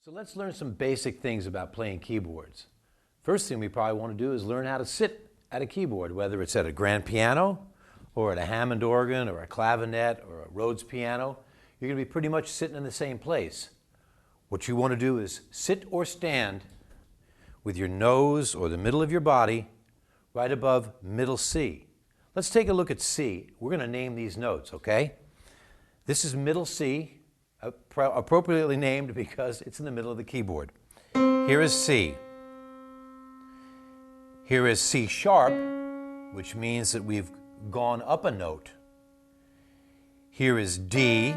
So let's learn some basic things about playing keyboards. First thing we probably want to do is learn how to sit at a keyboard, whether it's at a grand piano or at a Hammond organ or a clavinet or a Rhodes piano. You're going to be pretty much sitting in the same place. What you want to do is sit or stand with your nose or the middle of your body right above middle C. Let's take a look at C. We're going to name these notes, okay? This is middle C, appropriately named because it's in the middle of the keyboard. Here is C. Here is C sharp, which means that we've gone up a note. Here is D.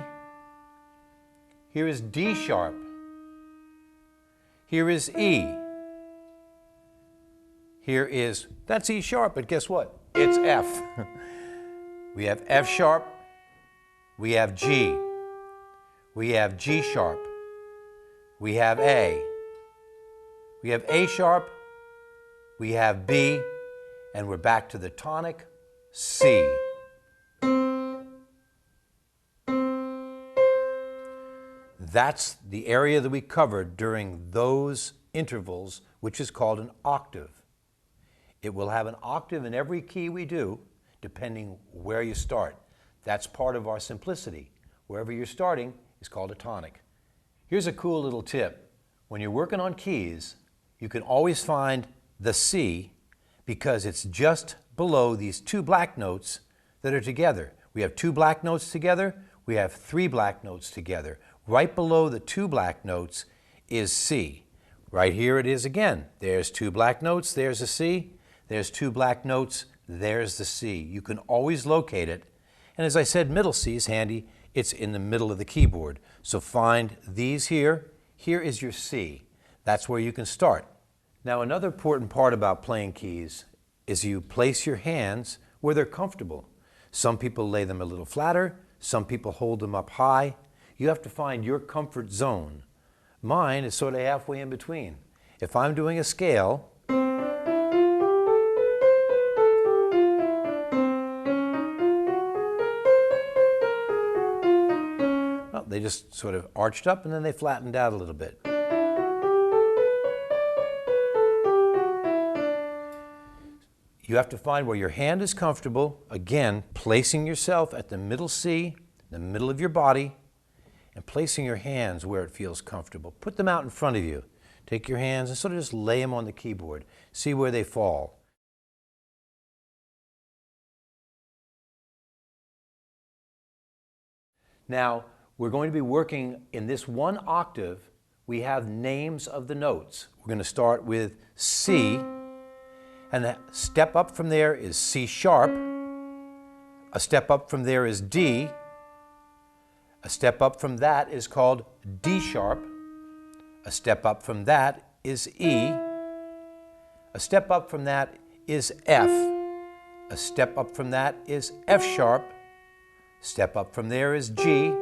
Here is D sharp. Here is E. Here is, that's E sharp, but guess what? It's F. We have F sharp. We have G. We have G sharp. We have A. We have A sharp. We have B. And we're back to the tonic C. That's the area that we covered during those intervals, which is called an octave. It will have an octave in every key we do, depending where you start. That's part of our simplicity. Wherever you're starting is called a tonic. Here's a cool little tip. When you're working on keys, you can always find the C because it's just below these two black notes that are together. We have two black notes together, we have three black notes together. Right below the two black notes is C. Right here it is again. There's two black notes, there's a C. There's two black notes, there's the C. You can always locate it. And as I said, middle C is handy. It's in the middle of the keyboard. So find these here. Here is your C. That's where you can start. Now another important part about playing keys is you place your hands where they're comfortable. Some people lay them a little flatter. Some people hold them up high. You have to find your comfort zone. Mine is sort of halfway in between. If I'm doing a scale, they just sort of arched up and then they flattened out a little bit. You have to find where your hand is comfortable, again, placing yourself at the middle C, the middle of your body, and placing your hands where it feels comfortable. Put them out in front of you. Take your hands and sort of just lay them on the keyboard. See where they fall. Now, we're going to be working in this one octave. We have names of the notes. We're going to start with C, and a step up from there is C sharp. A step up from there is D. A step up from that is called D sharp. A step up from that is E. A step up from that is F. A step up from that is F sharp. Step up from there is G.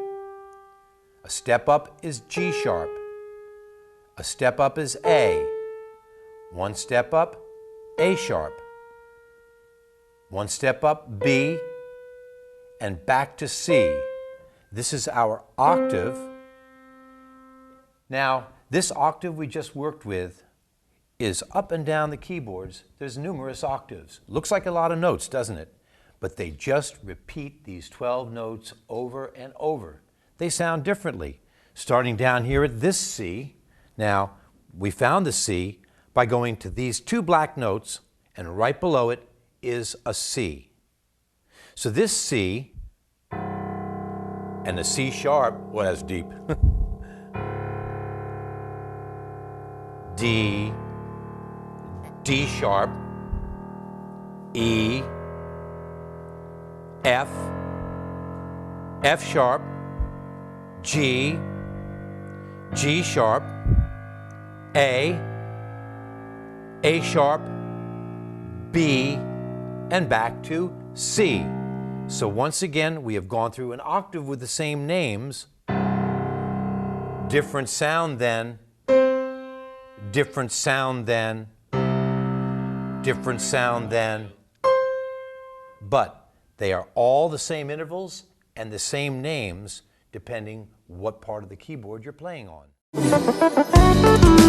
A step up is G sharp. A step up is A. One step up, A sharp. One step up, B, and back to C. This is our octave. Now, this octave we just worked with is up and down the keyboards. There's numerous octaves. Looks like a lot of notes, doesn't it? But they just repeat these 12 notes over and over. They sound differently. Starting down here at this C. Now, we found the C by going to these two black notes, and right below it is a C. So this C and the C sharp, well, that's deep. D, D sharp, E, F, F sharp, G, G sharp, A sharp, B, and back to C. So once again, we have gone through an octave with the same names. Different sound then, different sound then, different sound then. But they are all the same intervals and the same names depending what part of the keyboard you're playing on. Thank